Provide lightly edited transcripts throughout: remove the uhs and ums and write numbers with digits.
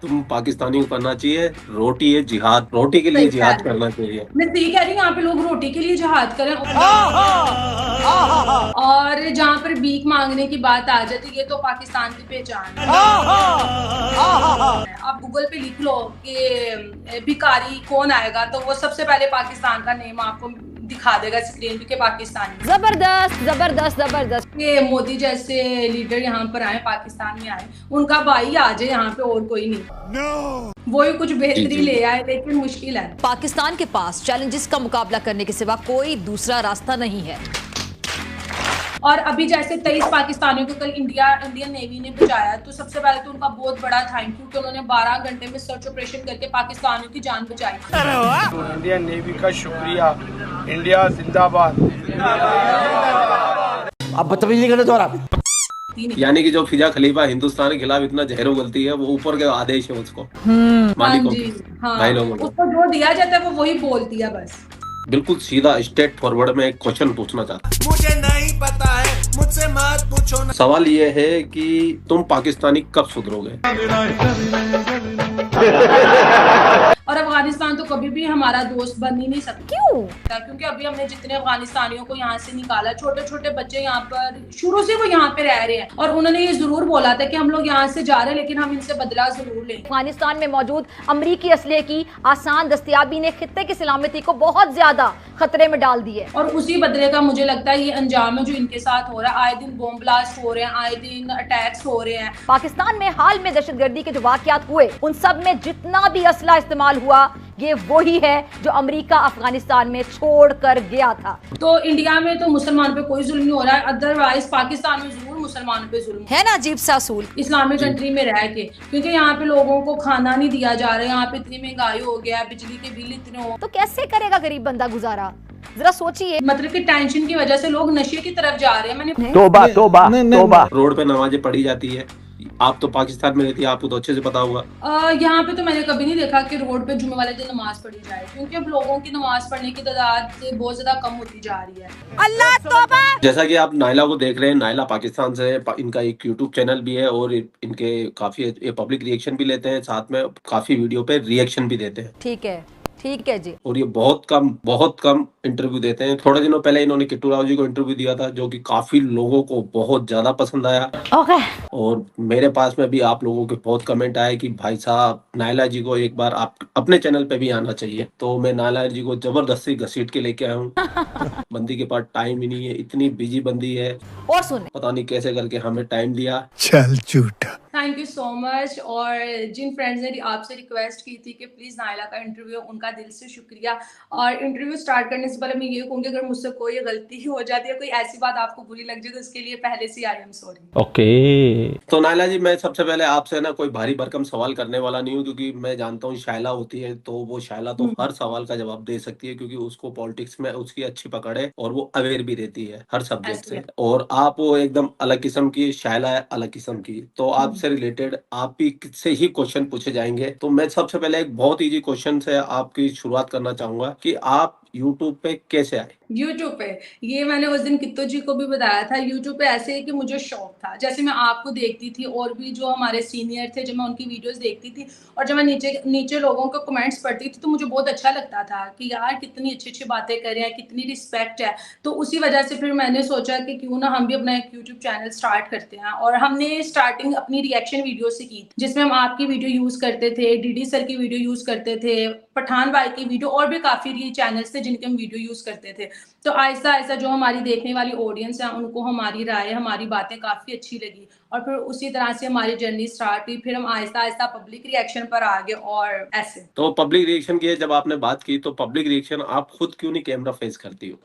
तुम पाकिस्तानी को करना चाहिए, रोटी है जिहाद, रोटी के लिए सही कह जिहाद रहे करना हैं। चाहिए। मैं सही कह रही हूँ, यहाँ पे लोग रोटी के लिए जिहाद करें और जहाँ पर भीख मांगने की बात आ जाती है, ये तो पाकिस्तान की पहचान है। आप गूगल पे लिख लो कि भिखारी कौन आएगा, तो वो सबसे पहले पाकिस्तान का नेम आपको दिखा देगा स्क्रीन पे कि पाकिस्तानी। जबरदस्त जबरदस्त जबरदस्त। ये मोदी जैसे लीडर यहाँ पर आए, पाकिस्तान में आए, उनका भाई आ जाए यहाँ पे और कोई नहीं। वो ही कुछ जी बेहतरी जी ले आए, लेकिन मुश्किल है। पाकिस्तान के पास चैलेंजेस का मुकाबला करने के सिवा कोई दूसरा रास्ता नहीं है। और अभी जैसे 23 पाकिस्तानियों को कल इंडियन नेवी ने बचाया, तो सबसे पहले तो उनका बहुत बड़ा थैंक यू कि उन्होंने 12 घंटे में सर्च ऑपरेशन करके पाकिस्तानियों की जान बचाई। तो इंडियन नेवी का शुक्रिया। इंडिया जिंदाबाद। अब बदतमीजी नहीं करने दोबारा। यानी कि जो फिजा खलीफा हिंदुस्तान के खिलाफ इतना जहर उगलती है, वो ऊपर के आदेश है उसको, हाँ मालिकों जी, के, हाँ, भाई लोगों को। उसको जो दिया जाता है वो वही बोलती है बस। बिल्कुल सीधा स्ट्रेट फॉरवर्ड में एक क्वेश्चन पूछना चाहता हूँ। मुझे नहीं पता है, मुझसे मत पूछो ना। सवाल ये है कि तुम पाकिस्तानी कब सुधरोगे? और अफगानिस्तान तो कभी भी हमारा दोस्त बन ही नहीं सकता। क्यों? क्योंकि अभी हमने जितने अफगानिस्तानियों को यहाँ से निकाला, छोटे छोटे बच्चे यहाँ पर शुरू से वो यहाँ पे रह रहे हैं, और उन्होंने ये जरूर बोला था कि हम लोग यहाँ से जा रहे हैं लेकिन हम इनसे बदला जरूर लेंगे। अफगानिस्तान में मौजूद अमरीकी असले की आसान दस्तयाबी ने खित्ते की सलामती को बहुत ज्यादा खतरे में डाल दी है। और उसी बदले का मुझे लगता है ये अंजाम है जो इनके साथ हो रहा है। आए दिन बॉम्ब ब्लास्ट हो रहे हैं, आए दिन अटैक्स हो रहे हैं। पाकिस्तान में हाल में दहशतगर्दी के जो वाकयात हुए, उन सब में जितना भी असला इस्तेमाल हुआ, ये वही है जो अमेरिका अफगानिस्तान में छोड़ कर गया था। तो इंडिया में तो मुसलमानों पे कोई जुल्म नहीं हो रहा है, अदरवाइज पाकिस्तान में जरूर मुसलमानों पे जुल्म है ना अजीब सा असूल इस्लामिक कंट्री में रह के, क्योंकि यहाँ पे लोगों को खाना नहीं दिया जा रहा है। यहाँ पे इतनी महंगाई हो गया है, बिजली के बिल इतने हो, तो कैसे करेगा गरीब बंदा गुजारा? जरा सोचिए। मतलब कि टेंशन की वजह से लोग नशे की तरफ जा रहे हैं। मैंने तोबा तोबा तोबा। रोड पे नमाजें पढ़ी जाती है, आप तो पाकिस्तान में रहती है, आपको तो अच्छे से पता होगा। यहाँ पे तो मैंने कभी नहीं देखा कि रोड पे जुम्मे वाले दिन नमाज पढ़ी जाए, क्योंकि अब लोगों की नमाज पढ़ने की तादाद से बहुत ज्यादा कम होती जा रही है। अल्लाह तौबा। जैसा कि आप नायला को देख रहे हैं, नायला पाकिस्तान से है, इनका एक यूट्यूब चैनल भी है और इनके काफी पब्लिक रिएक्शन भी लेते हैं, साथ में काफी वीडियो पे रिएक्शन भी देते हैं। ठीक है जी। और ये बहुत कम इंटरव्यू देते हैं। थोड़े दिनों पहले इन्होंने किट्टू राव जी को इंटरव्यू दिया था, जो कि काफी लोगों को बहुत ज्यादा पसंद आया। ओके। और मेरे पास में भी आप लोगों के बहुत कमेंट आए कि भाई साहब नायला जी को एक बार आप अपने चैनल पे भी आना चाहिए। तो मैं नायला जी को जबरदस्ती घसीट के लेके आया हूँ। बंदी के पास टाइम ही नहीं है, इतनी बिजी बंदी है, और सुने, पता नहीं कैसे करके हमें टाइम दिया। चल झूठा। Thank you so much. और जिन फ्रेंड्स ने आपसे रिक्वेस्ट की थी कि प्लीज़ नायला का इंटरव्यू, उनका दिल से शुक्रिया। और इंटरव्यू स्टार्ट करने से पहले मैं ये कहूँगी, अगर मुझसे कोई गलती हो जाती है, कोई ऐसी बात आपको बुरी लग जाए, तो उसके लिए पहले से आई एम सॉरी। ओके। तो नायला जी, मैं सबसे पहले आपसे ना कोई भारी भरकम सवाल करने वाला नहीं हूँ, क्योंकि मैं जानता हूँ शायला होती है तो वो शायला तो हर सवाल का जवाब दे सकती है, क्योंकि उसको पॉलिटिक्स में उसकी अच्छी पकड़ है और वो अवेयर भी रहती है हर सब्जेक्ट से। और आप वो एकदम अलग किस्म की शायला है, अलग किस्म की। तो आपसे रिलेटेड आप ही से ही क्वेश्चन पूछे जाएंगे। तो मैं सबसे पहले एक बहुत इजी क्वेश्चन से आपकी शुरुआत करना चाहूंगा कि आप यूट्यूब पे कैसे आए? यूट्यूब पे, ये मैंने उस दिन कित्तो जी को भी बताया था। यूट्यूब पे ऐसे है कि मुझे शौक था, जैसे मैं आपको देखती थी और भी जो हमारे सीनियर थे, जब मैं उनकी वीडियोस देखती थी और जब मैं नीचे लोगों को कमेंट्स पढ़ती थी, तो मुझे बहुत अच्छा लगता था कि यार कितनी अच्छी अच्छी बातें कर रहे हैं, कितनी रिस्पेक्ट है। तो उसी वजह से फिर मैंने सोचा कि क्यों ना हम भी अपना एक यूट्यूब चैनल स्टार्ट करते हैं। और हमने स्टार्टिंग अपनी रिएक्शन वीडियो से की, जिसमें हम आपकी वीडियो यूज करते थे, डीडी सर की वीडियो यूज करते थे, पठान भाई की वीडियो, और भी काफी चैनल्स थे जिनके हम वीडियो यूज करते थे। तो आहिस्ता आहिस्ता जो हमारी देखने वाली ऑडियंस है, उनको हमारी राय, हमारी बातें काफी अच्छी लगी, और फिर उसी तरह से हमारी जर्नी स्टार्ट हुई। फिर हम आहिस्ता आहिस्ता पब्लिक रिएक्शन पर आ गए, और ऐसे। तो पब्लिक रिएक्शन की जब आपने बात की, तो पब्लिक रिएक्शन आप खुद क्यों नहीं कैमरा फेस करती हो?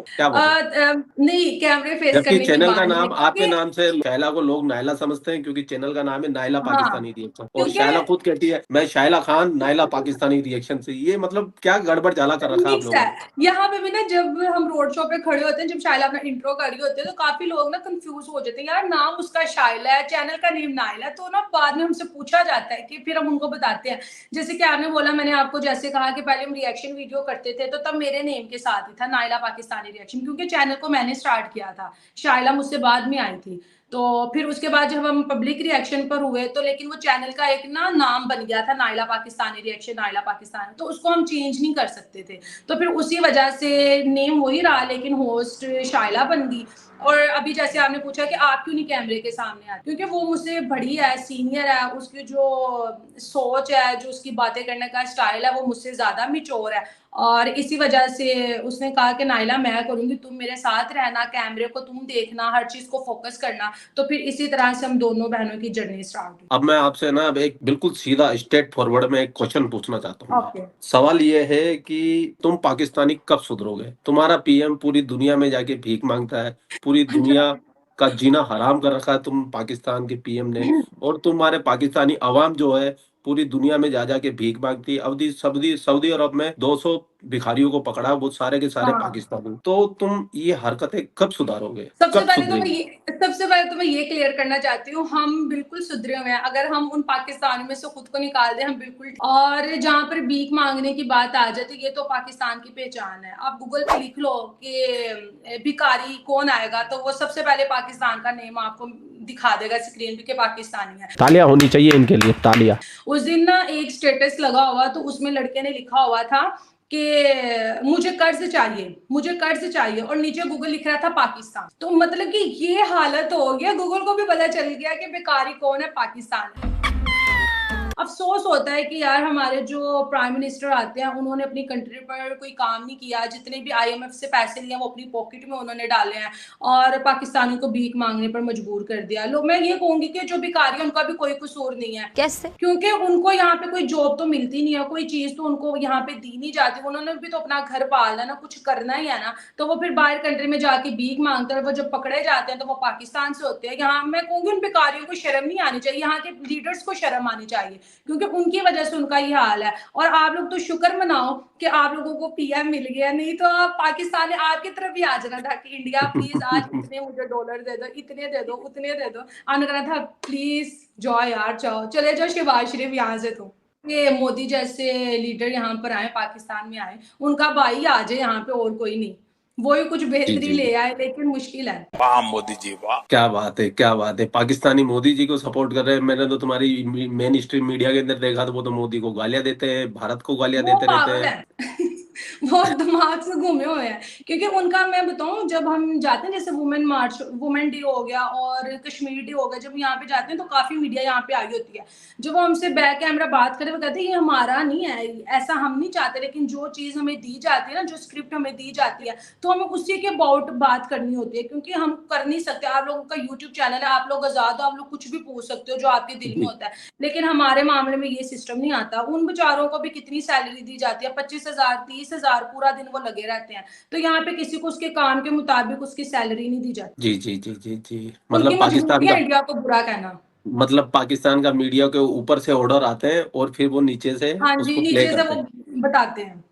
क्या नहीं, कैमरे फेस जबकि करने की चैनल बात का नहीं नाम, है, आपके क्योंकि नाम से शायला को लोग नायला समझते हैं, क्योंकि चैनल का नाम है नायला हाँ, पाकिस्तानी रिएक्शन। और क्योंकि शायला खुद कहती है मैं शायला खान नायला पाकिस्तानी रिएक्शन से। ये मतलब क्या गड़बड़ जाला कर रखा है आप मिक्स है। लोगों ने? यहाँ पे भी ना, जब हम रोड शो पे खड़े होते हैं, जब शायला अपना इंट्रो कर रही होते हैं, तो काफी लोग ना कंफ्यूज हो जाते हैं, यार नाम उसका शायला है, चैनल का नेम नायला है। तो ना बाद में हमसे पूछा जाता है कि फिर हम उनको बताते हैं। जैसे कि आपने बोला, मैंने आपको जैसे कहा कि पहले हम रिएक्शन वीडियो करते थे, तो तब मेरे नेम के साथ ही था नायला पाकिस्तानी रिएक्शन, क्योंकि चैनल को मैंने स्टार्ट किया था, शायला मुझसे बाद में आई थी। तो फिर उसके बाद जब हम पब्लिक रिएक्शन पर हुए तो लेकिन वो चैनल का एक ना नाम बन गया था, Naila Pakistani reaction, Naila Pakistani, तो उसको हम चेंज नहीं कर सकते थे। तो फिर उसी वजह से नेम वही रहा, लेकिन होस्ट शाइला बन गई। और अभी जैसे आपने पूछा कि आप क्यों नहीं कैमरे के सामने आते, क्योंकि वो मुझसे बड़ी है, सीनियर है, उसकी जो सोच है, जो उसकी बातें करने का स्टाइल है, वो मुझसे ज्यादा मैच्योर है। और इसी वजह से उसने कहा कि नाइला मैं करूंगी, तुम मेरे साथ रहना, कैमरे को तुम देखना, हर चीज को फोकस करना। तो फिर इसी तरह से हम दोनों बहनों की जर्नी स्टार्ट हुई। अब मैं आपसे ना अब एक बिल्कुल सीधा स्ट्रेट फॉरवर्ड में एक क्वेश्चन पूछना चाहता हूँ। ओके। सवाल ये है कि तुम पाकिस्तानी कब सुधरोगे? तुम्हारा पीएम पूरी दुनिया में जाके भीख मांगता है, पूरी दुनिया का जीना हराम कर रखा है तुम पाकिस्तान के पीएम ने, और तुम्हारे पाकिस्तानी अवाम जो है पूरी दुनिया में जा जाके भीख मांगती है। अवधि सऊदी सऊदी अरब में 200 भिखारियों को पकड़ा, वो सारे के सारे हाँ। पाकिस्तानी। तो तुम ये हरकतें कब सुधारोगे, सबसे कब पहले तो सुधरेगी? मैं ये क्लियर करना चाहती हूँ, हम बिल्कुल सुधरे हुए हैं। अगर हम उन पाकिस्तानियों में से खुद को निकाल दें, हम बिल्कुल। और जहाँ पर भीख मांगने की बात आ जाती है, ये तो पाकिस्तान की पहचान है। आप गूगल पे लिख लो कि भिखारी कौन आएगा, तो वो सबसे पहले पाकिस्तान का नेम आपको दिखा देगा स्क्रीन पे कि पाकिस्तानी है। तालियां होनी चाहिए इनके लिए, तालियां। उस दिन ना एक स्टेटस लगा हुआ, तो उसमें लड़के ने लिखा हुआ था कि मुझे कर्ज चाहिए, और नीचे गूगल लिख रहा था पाकिस्तान। तो मतलब कि ये हालत हो गया, गूगल को भी पता चल गया कि भिखारी कौन है, पाकिस्तान। अफसोस होता है कि यार हमारे जो प्राइम मिनिस्टर आते हैं, उन्होंने अपनी कंट्री पर कोई काम नहीं किया। जितने भी आईएमएफ से पैसे लिए वो अपनी पॉकेट में उन्होंने डाले हैं और पाकिस्तानियों को भीख मांगने पर मजबूर कर दिया। लोग, मैं ये कहूंगी कि जो भिखारी है उनका भी कोई कसूर नहीं है। कैसे? क्योंकि उनको यहाँ पे कोई जॉब तो मिलती नहीं है, कोई चीज तो उनको यहाँ पे दी नहीं जाती। उन्होंने भी तो अपना घर पालना है ना, कुछ करना ही है ना। तो वो फिर बाहर कंट्री में जाके भीख मांगते हैं, वो जब पकड़े जाते हैं तो वो पाकिस्तान से होते हैं। यहाँ मैं कहूंगी उन भिखारियों को शर्म नहीं आनी चाहिए, यहाँ के लीडर्स को शर्म आनी चाहिए, क्योंकि उनकी वजह से उनका ये हाल है। और आप लोग तो शुक्र मनाओ कि आप लोगों को पीएम मिल गया, नहीं तो आप पाकिस्तान ने आपकी तरफ भी आ जाना था कि इंडिया प्लीज आज इतने मुझे डॉलर दे दो, इतने दे दो, उतने दे दो। आने कहना था प्लीज जाओ यार, जाओ, चले जाओ शहबाज शरीफ यहाँ से। तो ये मोदी जैसे लीडर यहाँ पर आए, पाकिस्तान में आए, उनका भाई आ जाए यहाँ पे, और कोई नहीं। वो ही कुछ जी बेहतरी जी ले आए, लेकिन मुश्किल है। वाह मोदी जी वाह। क्या बात है, क्या बात है। पाकिस्तानी मोदी जी को सपोर्ट कर रहे हैं। मैंने तो तुम्हारी मेन स्ट्रीम मीडिया के अंदर देखा, तो वो तो मोदी को गालियां देते हैं, भारत को गालियां वो देते रहते पागल हैं। है। वो दिमाग से घूमे हुए हैं, क्योंकि उनका मैं बताऊं, जब हम जाते हैं जैसे वुमेन मार्च, वुमेन डे हो गया और कश्मीर डे हो गया, जब यहाँ पे जाते हैं तो काफी मीडिया यहाँ पे आई होती है। जब वो हमसे बैक कैमरा बात करें, वो कहते हैं ये हमारा नहीं है, ऐसा हम नहीं चाहते, लेकिन जो चीज हमें दी जाती है ना, जो स्क्रिप्ट हमें दी जाती है, तो हमें उसी के अबाउट बात करनी होती है, क्योंकि हम कर नहीं सकते। आप लोगों का यूट्यूब चैनल है, आप लोग आजाद हो, आप लोग कुछ भी पूछ सकते हो जो आपके दिल में जी होता है, लेकिन हमारे मामले में ये सिस्टम नहीं आता। उन बेचारों को भी कितनी सैलरी दी जाती है, 25,000 30,000, पूरा दिन वो लगे रहते हैं। तो यहाँ पे किसी को उसके काम के मुताबिक उसकी सैलरी नहीं दी जाती। जी जी जी जी जी। उनकी मतलब पाकिस्तान मजबूरी है का, इंडिया को बुरा कहना। मतलब पाकिस्तान का मीडिया के ऊपर से ऑर्डर आते हैं और फिर वो नीचे से हाँ जी, उसको प्ले नीचे से करते वो हैं। बताते हैं।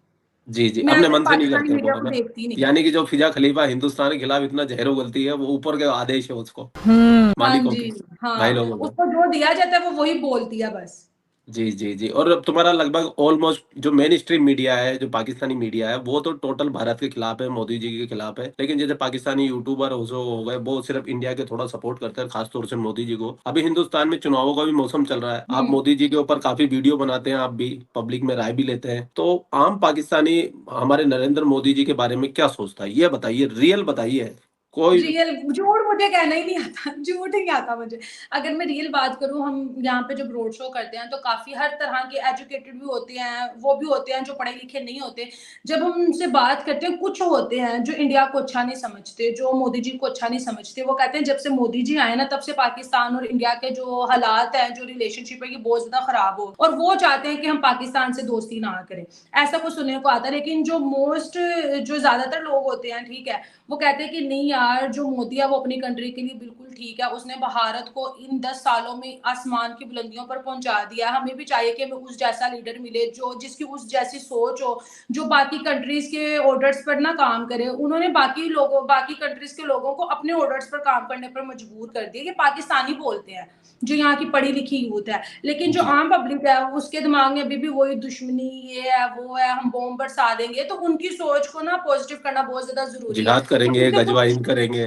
जी जी, मैं अपने तो मन से नहीं पाकिस्तानी करते मीडिया वो, है को ना। देखती नहीं। यानी कि जो फिजा खलीफा हिंदुस्तान के खिलाफ इतना जहर उगलती है, वो ऊपर के आदेश है उसको, हाँ मालिकों जी, के, भाई हाँ, लोगों को। उसको जो दिया जाता है वो वही बोलती है बस। जी जी जी। और अब तुम्हारा लगभग ऑलमोस्ट जो मेन स्ट्रीम मीडिया है, जो पाकिस्तानी मीडिया है, वो तो टोटल भारत के खिलाफ है, मोदी जी के खिलाफ है। लेकिन जैसे पाकिस्तानी यूट्यूबर हो गए, वो सिर्फ इंडिया के थोड़ा सपोर्ट करते हैं, खासतौर से मोदी जी को। अभी हिंदुस्तान में चुनावों का भी मौसम चल रहा है, आप हम्म। मोदी जी के ऊपर काफी वीडियो बनाते हैं, आप भी पब्लिक में राय भी लेते हैं। तो आम पाकिस्तानी हमारे नरेंद्र मोदी जी के बारे में क्या सोचता है, ये बताइए, रियल बताइए। कोई रियल झूठ मुझे कहना ही नहीं आता, झूठ ही नहीं आता मुझे। अगर मैं रियल बात करूं, हम यहाँ पे जब रोड शो करते हैं तो काफी हर तरह के एजुकेटेड भी होते हैं, वो भी होते हैं जो पढ़े लिखे नहीं होते। जब हम उनसे बात करते हैं, कुछ होते हैं जो इंडिया को अच्छा नहीं समझते, जो मोदी जी को अच्छा नहीं समझते। वो कहते हैं जब से मोदी जी आए ना, तब से पाकिस्तान और इंडिया के जो हालात है, जो रिलेशनशिप है, ये बहुत ज्यादा खराब हो, और वो चाहते हैं कि हम पाकिस्तान से दोस्ती ना करें। ऐसा कुछ सुनने को आता है। लेकिन जो ज्यादातर लोग होते हैं, ठीक है, वो कहते हैं कि नहीं यार, जो मोदी है वो अपनी कंट्री के लिए बिल्कुल ठीक है, उसने भारत को इन 10 सालों में आसमान की बुलंदियों पर पहुंचा दिया। हमें भी चाहिए कि हमें उस जैसा लीडर मिले, जो जिसकी उस जैसी सोच हो, जो बाकी कंट्रीज के ऑर्डर्स पर ना काम करे। उन्होंने बाकी कंट्रीज के लोगों को अपने ऑर्डर्स पर काम करने पर मजबूर कर दिया। ये पाकिस्तानी बोलते हैं, जो यहाँ की पढ़ी लिखी यूथ है। लेकिन जो जी आम पब्लिक है, उसके दिमाग में अभी भी वही दुश्मनी, ये है वो है, हम बॉम्ब बरसा देंगे। तो उनकी सोच को ना पॉजिटिव करना बहुत ज्यादा जरूरी है। जिहाद तो करेंगे, उससे कुछ गजवाइन करेंगे।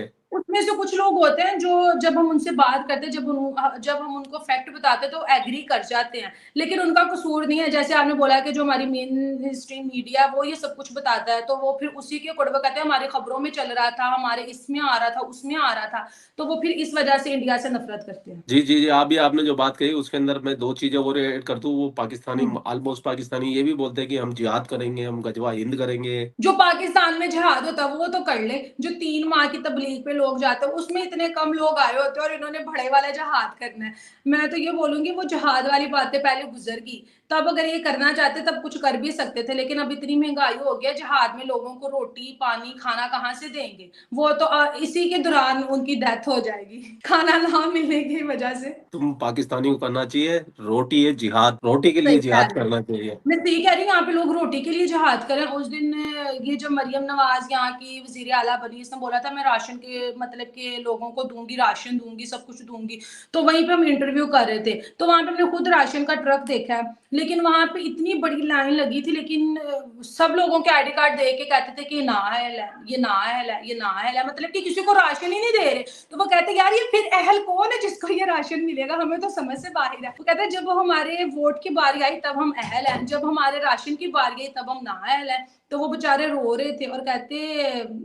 में से कुछ लोग होते हैं जो जब हम उनसे बात करते हैं, जब हम उनको फैक्ट बताते हैं तो एग्री कर जाते हैं, लेकिन उनका कसूर नहीं है। जैसे आपने बोला कि जो हमारी मेन स्ट्रीम मीडिया वो ये सब कुछ बताता है, तो वो फिर उसी के अकॉर्डिंग कहते हैं हमारी खबरों में चल रहा था, हमारे इसमें आ रहा था, उसमें आ रहा था, तो वो फिर इस वजह से इंडिया से नफरत करते हैं। जी जी जी, अभी आपने जो बात कही उसके अंदर मैं दो चीजें और ऐड कर दूं। वो पाकिस्तानी, हम्म। ऑलमोस्ट पाकिस्तानी ये भी बोलते हैं कि हम जिहाद करेंगे, हम गजवा हिंद करेंगे। जो पाकिस्तान में जिहाद होता है वो तो कर ले, जो 3 माह की तबलीग पे लोग जाते हैं उसमें इतने कम लोग आए होते हैं और इन्होंने बड़े वाला जिहाद करना है। मैं तो ये बोलूंगी वो जिहाद वाली बातें पहले गुजर गई, तब अगर ये करना चाहते तब कुछ कर भी सकते थे, लेकिन अब इतनी महंगाई हो गई है, जिहाद में लोगों को रोटी पानी खाना कहाँ से देंगे? वो तो इसी के दौरान उनकी डेथ हो जाएगी खाना ना मिलने की वजह से। तुम पाकिस्तानी को करना चाहिए, रोटी है जिहाद, रोटी के लिए सही कह जिहाद रहे हैं। करना चाहिए। मैं सही कह रही हूँ, यहाँ पे लोग रोटी के लिए जिहाद करें। उस दिन ये जो मरियम नवाज यहाँ की वजीर आला बनी, इसने बोला था मैं राशन के मतलब के लोगों को दूंगी, राशन दूंगी, सब कुछ दूंगी। तो वहीं पे हम इंटरव्यू कर रहे थे, तो वहां पे हमने खुद राशन का ट्रक देखा है, लेकिन वहां पे इतनी बड़ी लाइन लगी थी, लेकिन सब लोगों के आईडी कार्ड देख के कहते थे कि ये नाअहल है, ये नाअहल है, ये नाअहल है, मतलब कि किसी को राशन ही नहीं दे रहे। तो वो कहते यार ये फिर अहल कौन है जिसको ये राशन मिलेगा, हमें तो समझ से बाहर है। वो कहते जब हमारे वोट की बारी आई तब हम अहल हैं, जब हमारे राशन की बारी आई तब हम नाअहल हैं। तो वो बेचारे रो रहे थे और कहते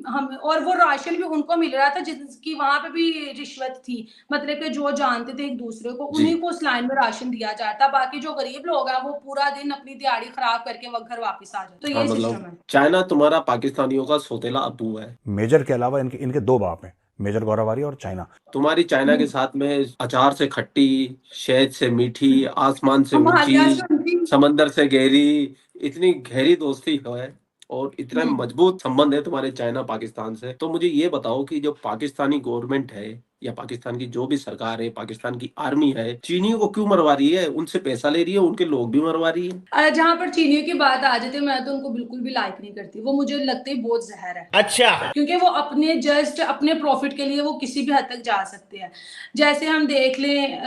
हम, और वो राशन भी उनको मिल रहा था जिसकी वहां पे भी रिश्वत थी, मतलब कि जो जानते थे एक दूसरे को जी उन्हीं को उस लाइन में राशन दिया जाता, बाकी जो गरीब लोग हैं वो पूरा दिन अपनी दिहाड़ी खराब करके वो घर वापस आ जाते। तो हाँ, ये सिस्टम मतलब है। चाइना तुम्हारा पाकिस्तानियों का सौतेला अब्बू है। मेजर के अलावा इनके इनके दो बाप हैं, मेजर गौरवारी और चाइना। तुम्हारी चाइना के साथ में अचार से खट्टी, शहद से मीठी, आसमान से हमारे यहाँ ऊंची, से उनकी समंदर से गहरी, इतनी गहरी दोस्ती है और इतना हम्म। मजबूत संबंध है तुम्हारे चाइना पाकिस्तान से। तो मुझे ये बताओ कि जो पाकिस्तानी गवर्नमेंट है या पाकिस्तान की जो भी सरकार है, पाकिस्तान की आर्मी है, चीनियों को क्यों मरवा रही है? उनसे पैसा ले रही है, उनके लोग भी मरवा रही है। जहाँ पर चीनियों की बात आ जाती है, मैं तो उनको बिल्कुल भी लाइक नहीं करती। वो मुझे लगता है बहुत जहर है। अच्छा। क्योंकि वो अपने जस्ट अपने प्रॉफिट के लिए वो किसी भी हद तक जा सकते हैं। जैसे हम देख लें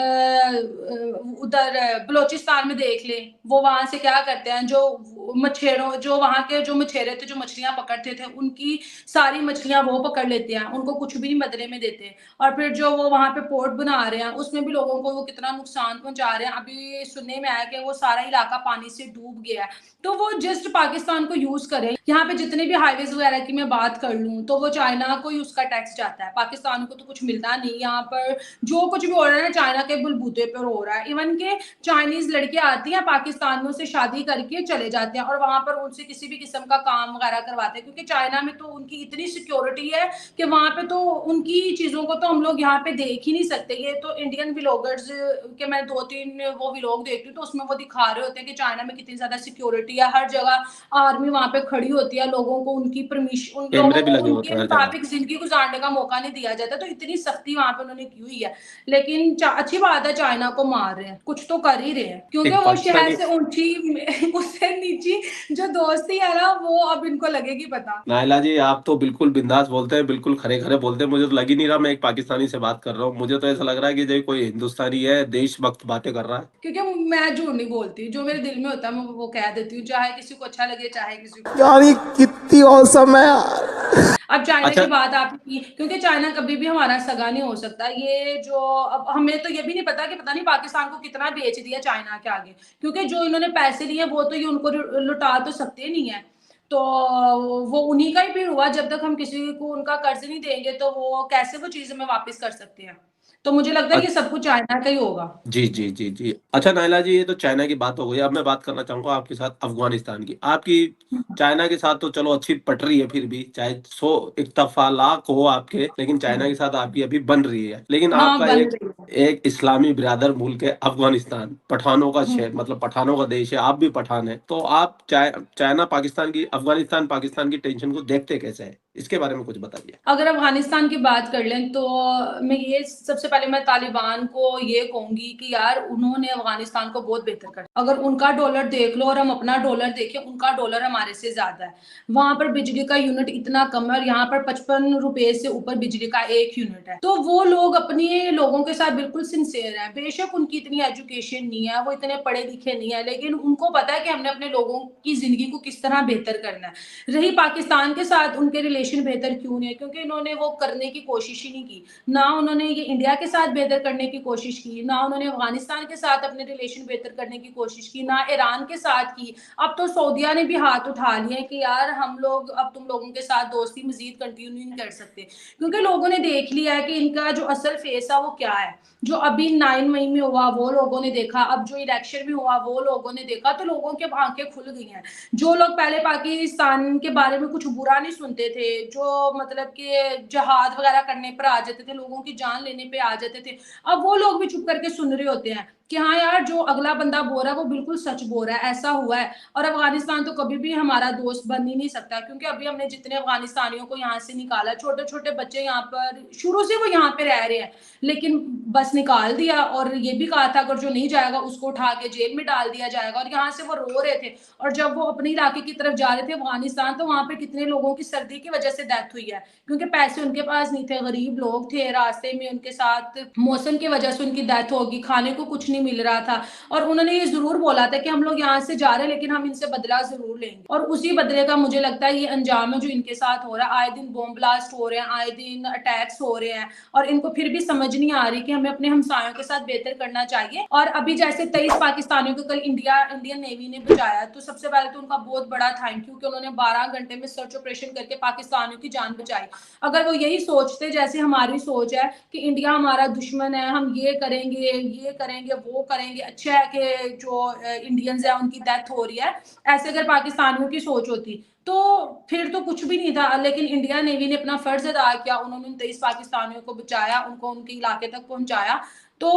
उधर बलोचिस्तान में देख लें, वो वहां से क्या करते हैं, जो मछेरों, जो वहां के जो मछेरे थे, जो मछलियां पकड़ते थे, उनकी सारी मछलियां वो पकड़ लेते हैं, उनको कुछ भी नहीं बदले में देते। और फिर जो वो वहां पे पोर्ट बना रहे हैं उसमें भी लोगों को वो कितना नुकसान पहुंचा रहे हैं। अभी सुनने में आया कि वो सारा इलाका पानी से डूब गया है। तो वो जस्ट पाकिस्तान को यूज करे। यहाँ पे जितने भी हाईवेज वगैरह की मैं बात कर लूं तो वो चाइना को ही उसका टैक्स जाता है, पाकिस्तान को तो कुछ मिलता नहीं। यहाँ पर जो कुछ भी हो रहा है ना चाइना के बलबूते पर हो रहा है। इवन के चाइनीज लड़कियां आती हैं पाकिस्तान में, उससे शादी करके चले जाते हैं और वहां पर उनसे किसी भी किस्म का काम वगैरह करवाते हैं, क्योंकि चाइना में तो उनकी इतनी सिक्योरिटी है कि वहां पे तो उनकी चीजों को तो हम लोग यहाँ पे देख ही नहीं सकते। ये तो इंडियन व्लॉगर्स के मैं 2-3 वो व्लॉग देखती हूँ तो उसमें वो दिखा रहे होते हैं कि चाइना में कितनी ज्यादा सिक्योरिटी है, हर जगह आर्मी वहां पे खड़ी होती है, लोगों को उनकी परमिशन, उन लोगों कैमरे भी को लगे होते उनके हैं हर जगह। मुताबिक जिंदगी गुजारने का मौका नहीं दिया जाता। तो इतनी सख्ती वहां पे उन्होंने की हुई है। लेकिन अच्छी बात है चाइना को मार रहे हैं, कुछ तो कर ही रहे हैं, क्योंकि एक वो शहर पाकिस्तानी, से ऊंची उससे नीची जो दोस्ती है ना वो अब इनको लगेगी पता। नायला जी आप तो बिल्कुल बिंदास बोलते हैं, बिल्कुल खरे खरे बोलते हैं। मुझे तो लग ही नहीं रहा मैं एक पाकिस्तानी से बात कर रहा हूँ। मुझे तो ऐसा लग रहा है कि जो कोई हिंदुस्तानी है, देशभक्त बातें कर रहा है। क्योंकि मैं झूठ नहीं बोलती, जो मेरे दिल में होता है मैं वो कह देती हूँ, चाहे किसी को अच्छा लगे चाहे किसी को। यार ये कितनी औसम है यार। अब चाइना अच्छा। की बात आपने की, क्योंकि चाइना कभी भी हमारा सगा नहीं हो सकता। ये जो अब हमें तो ये भी नहीं पता कि पता नहीं पाकिस्तान को कितना बेच दिया चाइना के आगे, क्योंकि जो इन्होंने पैसे लिए वो तो ये उनको लुटा तो सकते नहीं है। तो वो उन्हीं का ही फिर हुआ, जब तक हम किसी को उनका कर्ज नहीं देंगे तो वो कैसे वो चीज हमें वापस कर सकते हैं। तो मुझे लगता है ये सब कुछ चाइना का ही होगा। जी जी जी जी। अच्छा नायला जी, ये तो चाइना की बात हो गई। अब मैं बात करना चाहूंगा आपके साथ अफगानिस्तान की। आपकी चाइना के साथ तो चलो अच्छी पट रही है, फिर भी चाहे 100 इत्तफाक हो आपके, लेकिन चाइना के साथ आपकी अभी बन रही है। लेकिन हाँ आपका बन एक रही है। एक इस्लामी बिरादर मुल्क है अफगानिस्तान, पठानों का हम्म। शहर, मतलब पठानों का देश है। आप भी पठान है, तो आप चाइना पाकिस्तान की, अफगानिस्तान पाकिस्तान की टेंशन को देखते कैसे है? इसके बारे में कुछ बताइए। अगर अफगानिस्तान की बात कर लें तो मैं ये सबसे पहले मैं तालिबान को ये कहूंगी कि यार उन्होंने अफगानिस्तान को बहुत बेहतर कर, अगर उनका डॉलर देख लो और हम अपना डॉलर देखें, उनका डॉलर हमारे से ज्यादा है। वहां पर बिजली का यूनिट इतना कम है और यहाँ पर 55 रुपए से ऊपर बिजली का एक यूनिट है। तो वो लोग अपने लोगों के साथ बिल्कुल सिंसियर है। बेशक उनकी इतनी एजुकेशन नहीं है, वो इतने पढ़े लिखे नहीं है, लेकिन उनको पता है कि हमने अपने लोगों की जिंदगी को किस तरह बेहतर करना है। रही पाकिस्तान के साथ उनके रिलेशन बेहतर क्यों नहीं है, क्योंकि इन्होंने वो करने की कोशिश ही नहीं की। ना उन्होंने ये इंडिया के साथ बेहतर करने की कोशिश की, ना उन्होंने अफगानिस्तान के साथ अपने रिलेशन बेहतर करने की कोशिश की, ना ईरान के साथ की। अब तो सऊदिया ने भी हाथ उठा लिए कि यार हम लोग अब तुम लोगों के साथ दोस्ती मजीद कंटिन्यू नहीं कर सकते, क्योंकि लोगों ने देख लिया है कि इनका जो असल फेस है वो क्या है। जो अभी 9 मई में हुआ वो लोगों ने देखा, अब जो इलेक्शन में हुआ वो लोगों ने देखा, तो लोगों के आंखें खुल गई हैं। जो लोग पहले पाकिस्तान के बारे में कुछ बुरा नहीं सुनते थे, जो मतलब कि जहाद वगैरह करने पर आ जाते थे, लोगों की जान लेने पे आ जाते थे, अब वो लोग भी चुप करके सुन रहे होते हैं कि हाँ यार जो अगला बंदा बोल रहा है वो बिल्कुल सच बोल रहा है, ऐसा हुआ है। और अफगानिस्तान तो कभी भी हमारा दोस्त बन ही नहीं सकता, क्योंकि अभी हमने जितने अफगानिस्तानियों को यहाँ से निकाला, छोटे छोटे बच्चे यहाँ पर शुरू से वो यहाँ पे रह रहे हैं, लेकिन बस निकाल दिया। और ये भी कहा था अगर जो नहीं जाएगा उसको उठा के जेल में डाल दिया जाएगा, और यहाँ से वो रो रहे थे। और जब वो अपने इलाके की तरफ जा रहे थे अफगानिस्तान, तो वहां पे कितने लोगों की सर्दी की वजह से डेथ हुई है, क्योंकि पैसे उनके पास नहीं थे, गरीब लोग थे, रास्ते में उनके साथ मौसम की वजह से उनकी डेथ होगी, खाने को कुछ नहीं मिल रहा था। और उन्होंने ये जरूर बोला था कि हम लोग यहाँ से जा रहे हैं लेकिन हम इनसे बदला जरूर लेंगे, और उसी बदले का मुझे लगता है ये अंजाम है जो इनके साथ हो रहा है। आए दिन बॉम्ब ब्लास्ट हो रहे हैं, आए दिन अटैक्स हो रहे हैं, और इनको फिर भी समझ नहीं आ रही कि हमें अपने हमसायों के साथ बेहतर करना चाहिए। और अभी जैसे 23 पाकिस्तानियों को कल इंडियन नेवी ने बचाया, तो सबसे पहले तो उनका बहुत बड़ा थैंक यू कि उन्होंने 12 घंटे में सर्च ऑपरेशन करके पाकिस्तानियों की जान बचाई। अगर वो यही सोचते जैसे हमारी सोच है कि इंडिया हमारा दुश्मन है, हम ये करेंगे वो करेंगे, अच्छा है कि जो इंडियंस है उनकी डेथ हो रही है, ऐसे अगर पाकिस्तानियों की सोच होती तो फिर तो कुछ भी नहीं था। लेकिन इंडिया नेवी ने अपना फर्ज अदा किया, उन्होंने 23 पाकिस्तानियों को बचाया, उनको उनके इलाके तक पहुंचाया। तो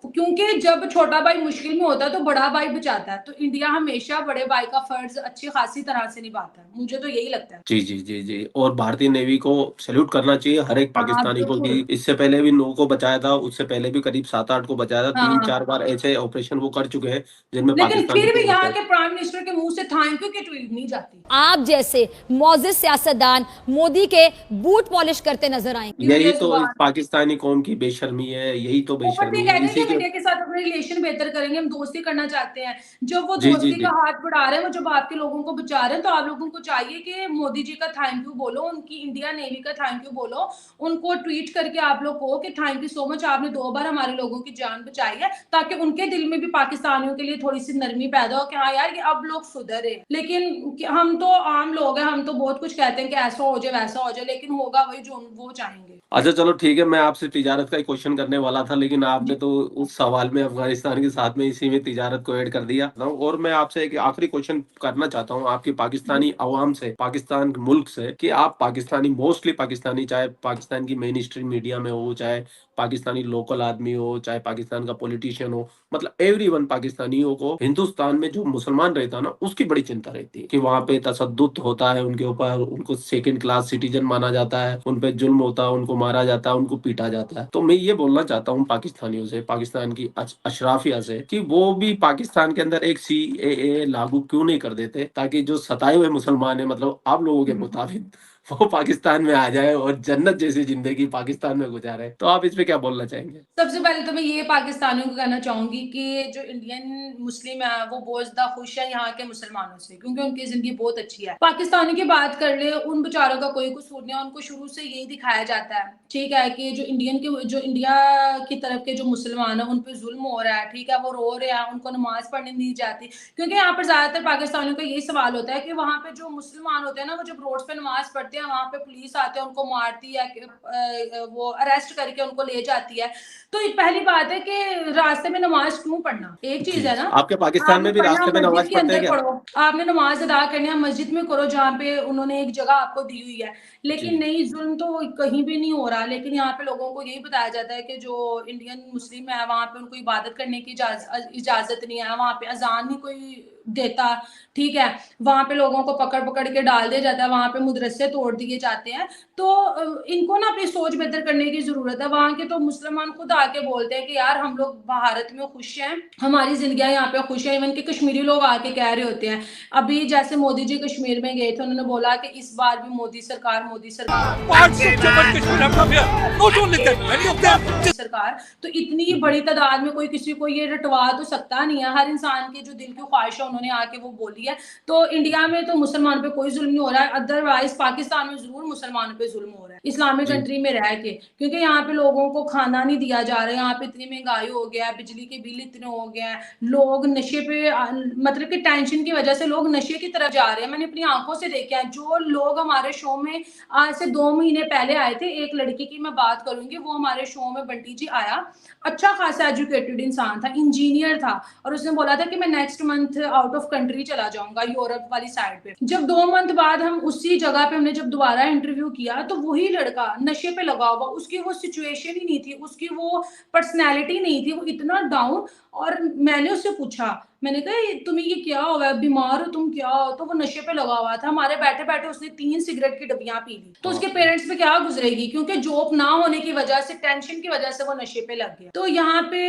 क्योंकि जब छोटा भाई मुश्किल में होता है तो बड़ा भाई बचाता है, तो इंडिया हमेशा बड़े भाई का फर्ज अच्छी खासी तरह से निभाता है, मुझे तो यही लगता है। जी जी जी जी। और भारतीय नेवी को सैल्यूट करना चाहिए हर एक हाँ पाकिस्तानी को, कि बिल्कुल। इससे पहले भी 9 को बचाया था, उससे पहले भी करीब 7-8 को बचाया था, हाँ 3-4 बार ऐसे ऑपरेशन वो कर चुके हैं जिनमें लेकिन पाकिस्तान फिर भी को यहाँ बचाया। के प्राइम मिनिस्टर के मुंह से थैंक यू की ट्वीट नहीं जाती। आप जैसे मौजिद सियासतदान मोदी के बूट पॉलिश करते नजर आए। यही तो इस पाकिस्तानी कौम की बेशर्मी है, यही तो ऊपर से बेशर्मी कह है रहे हैं कि इसी हम के। इंडिया के साथ अपने रिलेशन बेहतर करेंगे, हम दोस्ती करना चाहते हैं। जब वो जी जी दोस्ती जी का हाथ बढ़ा रहे हैं, वो जब आपके लोगों को बचा रहे हैं, तो आप लोगों को चाहिए कि मोदी जी का थैंक यू बोलो, उनकी इंडिया नेवी का थैंक यू बोलो, उनको ट्वीट करके आप लोग कहो कि थैंक यू सो मच, आपने 2 बार हमारे लोगों की जान बचाई है, ताकि उनके दिल में भी पाकिस्तानियों के लिए थोड़ी सी नरमी पैदा हो कि हाँ यार ये अब लोग सुधरे। लेकिन हम तो आम लोग हैं, हम तो बहुत कुछ कहते हैं कि ऐसा हो जाए वैसा हो जाए, लेकिन होगा वही जो वो चाहेंगे। अच्छा चलो ठीक है, मैं आपसे तिजारत का ही क्वेश्चन करने वाला था, लेकिन आपने जी तो उस सवाल में अफगानिस्तान के साथ में इसी में तिजारत को ऐड कर दिया। और मैं आपसे एक आखिरी क्वेश्चन करना चाहता हूँ आपकी जी। पाकिस्तानी अवाम से, पाकिस्तान मुल्क से, कि आप पाकिस्तानी, मोस्टली पाकिस्तानी, चाहे पाकिस्तान की मेन स्ट्रीम मीडिया में हो, चाहे पाकिस्तानी लोकल आदमी हो, चाहे पाकिस्तान का पॉलिटिशियन हो, मतलब एवरीवन पाकिस्तानियों को हिंदुस्तान में जो मुसलमान रहता है ना उसकी बड़ी चिंता रहती है कि वहाँ पे तशद्दुद होता है उनके ऊपर, उनको सेकंड क्लास सिटीजन माना जाता है, उन पे जुल्म होता है, उनको मारा जाता है, उनको पीटा जाता है। तो मैं ये बोलना चाहता हूँ पाकिस्तानियों से, पाकिस्तान की अशराफिया से, कि वो भी पाकिस्तान के अंदर एक CAA लागू क्यों नहीं कर देते, ताकि जो सताए हुए मुसलमान है, मतलब आप लोगों के मुताबिक, वो पाकिस्तान में आ जाए और जन्नत जैसी जिंदगी पाकिस्तान में गुजारे। तो आप इस पे क्या बोलना चाहेंगे? सबसे पहले तो मैं ये पाकिस्तानियों को कहना चाहूंगी कि जो इंडियन मुस्लिम है वो बहुत ज्यादा खुश है यहाँ के मुसलमानों से, क्योंकि उनकी जिंदगी बहुत अच्छी है। पाकिस्तानी की बात कर ले, उन बेचारों का कोई कसूर नहीं है, उनको शुरू से यही दिखाया जाता है, ठीक है, कि जो इंडिया की तरफ के जो मुसलमान है उन पे जुल्म हो रहा है, ठीक है, वो रो रहे हैं, उनको नमाज पढ़ने नहीं दी जाती। क्योंकि यहाँ पर ज्यादातर पाकिस्तानियों का यही सवाल होता है कि वहाँ पे जो मुसलमान होते हैं ना, वो जब रोड पे नमाज पढ़ते हैं, वहाँ पे पुलिस आते हैं, उनको मारती है, वो अरेस्ट करके उनको ले जाती है। तो एक पहली बात है कि रास्ते में नमाज क्यों पढ़ना, एक चीज जी है जी। ना, आपके पाकिस्तान आपने में भी पढ़ना रास्ते में मस्जिद नमाज के पढ़ते हैं अंदर क्या? पढ़ो, आपने नमाज अदा करनी है मस्जिद में करो जहाँ पे उन्होंने एक जगह आपको दी हुई है। लेकिन जी नहीं, जुल्म तो कहीं भी नहीं हो रहा। लेकिन यहाँ पे लोगों को यही बताया जाता है कि जो इंडियन मुस्लिम है वहाँ पे उनको इबादत करने की इजाजत नहीं है, वहाँ पे अजान नहीं कोई देता, ठीक है, वहाँ पे लोगों को पकड़ पकड़ के डाल दिया जाता है, वहाँ पे मदरसे तोड़ दिए जाते हैं। तो इनको ना अपनी सोच बेहतर करने की जरूरत है। वहाँ के तो मुसलमान खुद आके बोलते हैं कि यार हम लोग भारत में खुश हैं, हमारी जिंदगी यहाँ पे खुश है। इवन के कश्मीरी लोग आके कह रहे होते हैं, अभी जैसे मोदी जी कश्मीर में गए थे, उन्होंने बोला कि इस बार भी मोदी सरकार सरकार। तो इतनी बड़ी तादाद में कोई किसी को ये रटवा तो सकता नहीं है, हर इंसान की जो दिल की ख्वाहिश है उन्होंने आके वो बोली है। तो इंडिया में तो मुसलमान पे कोई जुल्म नहीं हो रहा है। अदरवाइज पाकिस्तान पाकिस्तान में जरूर मुसलमानों पे जुल्म हो रहा है इस्लामिक जी। कंट्री में रह के, क्योंकि यहाँ पे लोगों को खाना नहीं दिया जा रहा है, यहाँ पे इतनी महंगाई हो गया है, बिजली के बिल इतने हो गए हैं, लोग नशे पे मतलब कि टेंशन की वजह से लोग नशे की तरफ जा रहे हैं। मैंने अपनी आंखों से देखा है। जो लोग हमारे शो में आज से 2 महीने पहले आए थे, एक लड़की की मैं बात करूंगी, वो हमारे शो में बंटी जी आया, अच्छा खासा एजुकेटेड इंसान था, इंजीनियर था, और उसने बोला था कि मैं next month out of country चला जाऊंगा, यूरोप वाली साइड पे। जब 2 मंथ बाद हम उसी जगह पे हमने जब दोबारा इंटरव्यू किया, तो वही लड़का नशे पे लगा हुआ, उसकी वो सिचुएशन ही नहीं थी, उसकी वो पर्सनैलिटी नहीं थी, वो इतना डाउन। और मैंने उससे पूछा, मैंने कहा तुम्हें ये क्या हुआ है, बीमार हो तुम, क्या हो? तो वो नशे पे लगा हुआ था। हमारे बैठे बैठे उसने 3 सिगरेट की डब्बियां पी ली। तो उसके पेरेंट्स पे क्या गुजरेगी, क्योंकि जॉब ना होने की वजह से, टेंशन की वजह से वो नशे पे लग गया। तो यहाँ पे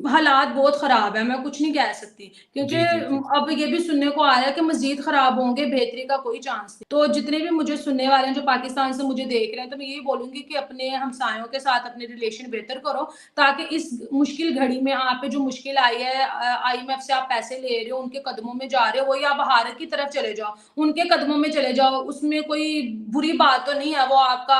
हालात बहुत खराब है, मैं कुछ नहीं कह सकती, क्योंकि जी, जी, जी। अब ये भी सुनने को आ रहा है कि मजीद खराब होंगे, बेहतरी का कोई चांस नहीं। तो जितने भी मुझे सुनने वाले हैं जो पाकिस्तान से मुझे देख रहे हैं, तो मैं यही बोलूंगी कि अपने हमसायों के साथ अपने रिलेशन बेहतर करो, ताकि इस मुश्किल घड़ी में आप पे जो मुश्किल आई है, IMF से आप पैसे ले रहे हो, उनके कदमों में जा रहे हो, वही आप भारत की तरफ चले जाओ, उनके कदमों में चले जाओ। उसमें कोई बुरी बात तो नहीं है, वो आपका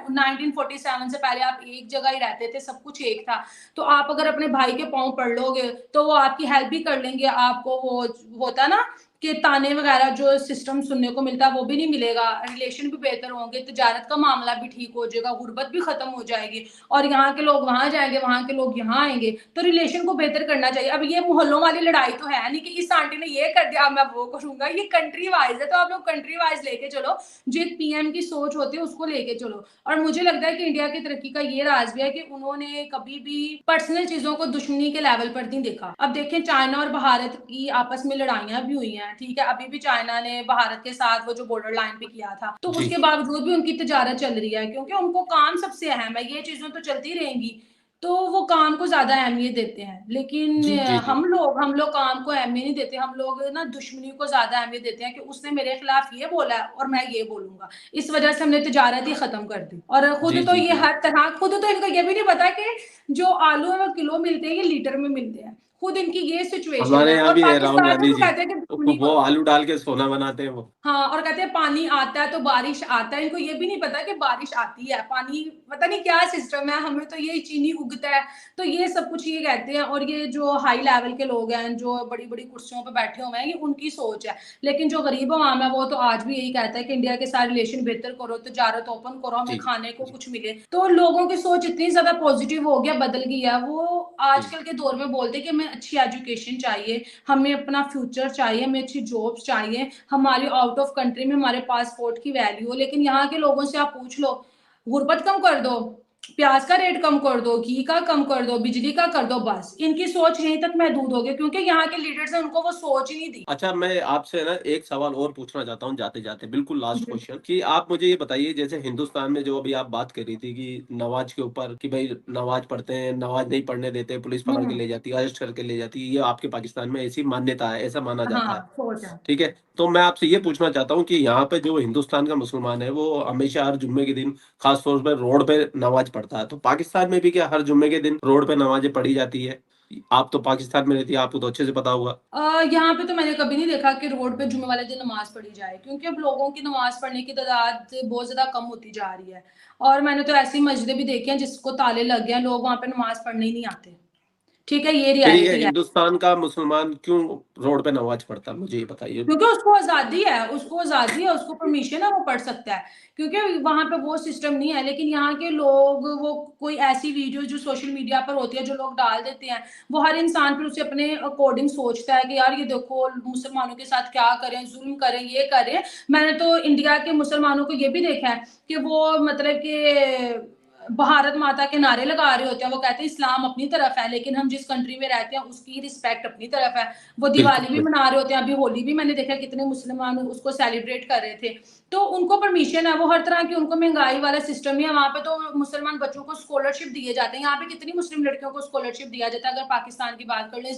1947 से पहले आप एक जगह ही रहते थे, सब कुछ एक था। तो आप अगर अपने भाई के पाँव पड़ लोगे तो वो आपकी हेल्प भी कर लेंगे, आपको वो होता ना कि ताने वगैरह जो सिस्टम सुनने को मिलता है वो भी नहीं मिलेगा, रिलेशन भी बेहतर होंगे, तजारत का मामला भी ठीक हो जाएगा, गुर्बत भी खत्म हो जाएगी, और यहाँ के लोग वहां जाएंगे, वहां के लोग यहाँ आएंगे। तो रिलेशन को बेहतर करना चाहिए। अब ये मोहल्लों वाली लड़ाई तो है नहीं कि इस आंटी ने ये कर दिया मैं वो करूंगा, ये कंट्री वाइज है, तो आप लोग कंट्री वाइज लेके चलो, जो एक PM की सोच होती है उसको लेके चलो। और मुझे लगता है कि इंडिया की तरक्की का ये राज भी है कि उन्होंने कभी भी पर्सनल चीजों को दुश्मनी के लेवल पर नहीं देखा। अब देखें, चाइना और भारत की आपस में लड़ाइयां भी हुई हैं, ठीक है, अभी भी चाइना ने भारत के साथ वो जो बॉर्डर लाइन पे किया था, तो जी। उसके बावजूद भी उनकी तजारत चल रही है, क्योंकि उनको काम सबसे अहम है, ये चीजें तो चलती रहेंगी, तो वो काम को ज्यादा अहमियत देते हैं। लेकिन जी, जी, जी। हम लोग काम को अहमियत नहीं देते, हम लोग ना दुश्मनी को ज्यादा अहमियत देते हैं कि उसने मेरे खिलाफ ये बोला है और मैं ये बोलूंगा, इस वजह से हमने तजारत ही खत्म कर दी। और खुद जी, तो जी, ये जी। हर तरह, खुद तो इनको ये भी नहीं पता कि जो आलू है वो किलो मिलते हैं, ये लीटर में मिलते हैं, खुद इनकी ये सिचुएशन हमारे है। यहाँ और भी है राहुल पाकिस्तान में गांधी वो जी, कहते हैं कि तो दुश्मनी वो करो। आलू डाल के सोना बनाते हैं वो। हाँ, और कहते हैं पानी आता है तो बारिश आता है, इनको ये भी नहीं पता कि बारिश आती है, पानी पता नहीं क्या सिस्टम है, हमें तो ये चीनी उगता है, तो ये सब कुछ ये कहते हैं। और ये जो हाई लेवल के लोग हैं, जो बड़ी बड़ी कुर्सियों पे बैठे हुए हैं, ये उनकी सोच है। लेकिन जो गरीब आवाम है वो तो आज भी यही कहता है कि इंडिया के साथ रिलेशन बेहतर करो, तजारत ओपन करो, हमें जी, खाने को जी, कुछ मिले। तो लोगों की सोच इतनी ज्यादा पॉजिटिव हो गया, बदल गई है। वो जी। आजकल के दौर में बोलते हैं कि हमें अच्छी एजुकेशन चाहिए, हमें अपना फ्यूचर चाहिए, हमें अच्छी जॉब्स चाहिए, हमारी आउट ऑफ कंट्री में हमारे पासपोर्ट की वैल्यू हो। लेकिन यहाँ के लोगों से आप पूछ लो, गुर्बत कम कर दो, प्याज का रेट कम कर दो, घी का कम कर दो, बिजली का कर दो, बस इनकी सोच यहीं तक महदूद हो गई, क्योंकि यहाँ के लीडर्स ने उनको वो सोच ही नहीं दी। अच्छा, मैं आपसे ना एक सवाल और पूछना चाहता हूँ जाते-जाते, बिल्कुल लास्ट जी। क्वेश्चन, कि आप मुझे ये बताइए, जैसे हिंदुस्तान में जो अभी आप बात कर रही थी कि नमाज के ऊपर, कि भाई नमाज पढ़ते हैं, नमाज नहीं पढ़ने देते, पुलिस पकड़ के ले जाती है, अरेस्ट करके ले जाती है, ये आपके पाकिस्तान में ऐसी मान्यता है, ऐसा माना जाता हाँ, है। सोच है। ठीक है? तो मैं आपसे ये पूछना चाहता हूँ कि यहाँ पे जो हिंदुस्तान का मुसलमान है, वो हमेशा हर जुम्मे के दिन खास तौर पे रोड पे नमाज पढ़ता है। तो पाकिस्तान में भी क्या हर जुम्मे के दिन रोड पे नमाज़ें पढ़ी जाती है? आप तो पाकिस्तान में रहती है, आपको तो अच्छे से पता होगा। यहाँ पे तो मैंने कभी नहीं देखा कि रोड पे जुम्मे वाले दिन नमाज पढ़ी जाए, क्योंकि अब लोगों की नमाज पढ़ने की तादाद बहुत ज्यादा कम होती जा रही है। और मैंने तो ऐसी मस्जिदें भी देखी हैं जिसको ताले लग गए हैं, लोग वहां पे नमाज पढ़ने ही नहीं आते। ठीक है, ये फिर ये रियलिटी है। हिंदुस्तान का मुसलमान क्यों रोड पे नमाज़ पढ़ता है? मुझे ये बताइए। क्योंकि उसको आज़ादी है, उसको परमिशन है, वो पढ़ सकता है, क्योंकि वहाँ पे वो सिस्टम नहीं है। लेकिन यहाँ के लोग, वो कोई ऐसी वीडियो जो सोशल मीडिया पर होती है, जो लोग डाल देते हैं, वो हर इंसान फिर उसे अपने अकॉर्डिंग सोचता है कि यार ये देखो मुसलमानों के साथ क्या करें, जुल्म करें, ये करें। मैंने तो इंडिया के मुसलमानों को ये भी देखा है कि वो मतलब कि भारत माता के नारे लगा रहे होते हैं, वो कहते हैं इस्लाम अपनी तरफ है, लेकिन हम जिस कंट्री में रहते हैं उसकी रिस्पेक्ट अपनी तरफ है। वो बिल्कुल, दिवाली भी मना रहे होते हैं, अभी होली भी मैंने देखा कितने मुसलमान उसको सेलिब्रेट कर रहे थे। तो उनको परमिशन है, वो हर तरह की, उनको महंगाई वाला सिस्टम ही है वहां पे। तो मुसलमान बच्चों को स्कॉलरशिप दिए जाते हैं। यहाँ पे कितनी मुस्लिम लड़कियों को स्कॉलरशिप दिया जाता है? अगर पाकिस्तान की बात कर ले,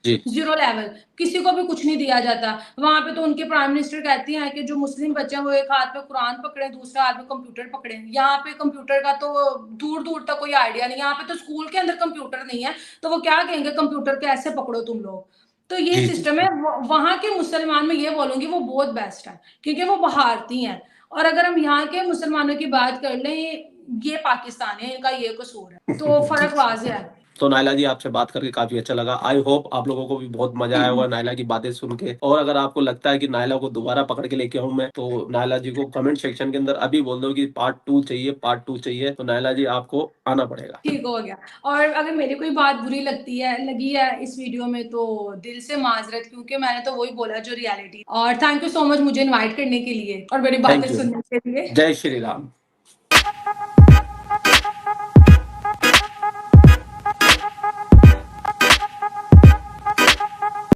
जी। जीरो लेवल, किसी को भी कुछ नहीं दिया जाता वहां पे। तो उनके प्राइम मिनिस्टर कहती हैं कि जो मुस्लिम बच्चे हैं वो एक हाथ में कुरान पकड़े, दूसरे हाथ में कंप्यूटर पकड़े। यहाँ पे कंप्यूटर का तो दूर दूर तक कोई आइडिया नहीं। यहाँ पे तो स्कूल के अंदर कंप्यूटर नहीं है, तो वो क्या कहेंगे कंप्यूटर कैसे पकड़ो तुम लोग। तो ये जी, जी, सिस्टम है। वहां के मुसलमान में ये बोलूंगी वो बहुत बेस्ट है, क्योंकि वो भारतीय हैं। और अगर हम यहाँ के मुसलमानों की बात कर लें, ये पाकिस्तान है, इनका ये कसूर है, तो फर्क वाज़ेह है। तो नायला जी आपसे बात करके काफी अच्छा लगा। आई होप आप लोगों को भी बहुत मजा आया होगा नायला की बातें सुन के। और अगर आपको लगता है कि नायला को दोबारा पकड़ के लेके आऊं मैं, तो नायला जी को कमेंट सेक्शन के अंदर अभी बोल दो कि पार्ट 2 चाहिए, पार्ट 2 चाहिए, तो नायला जी आपको आना पड़ेगा। ठीक हो गया। और अगर मेरी कोई बात बुरी लगी है इस वीडियो में, तो दिल से माजरत, क्योंकि मैंने तो वही बोला जो रियलिटी। और थैंक यू सो मच मुझे इनवाइट करने के लिए और मेरी थैंक बातें यू। सुनने के लिए। जय श्री राम।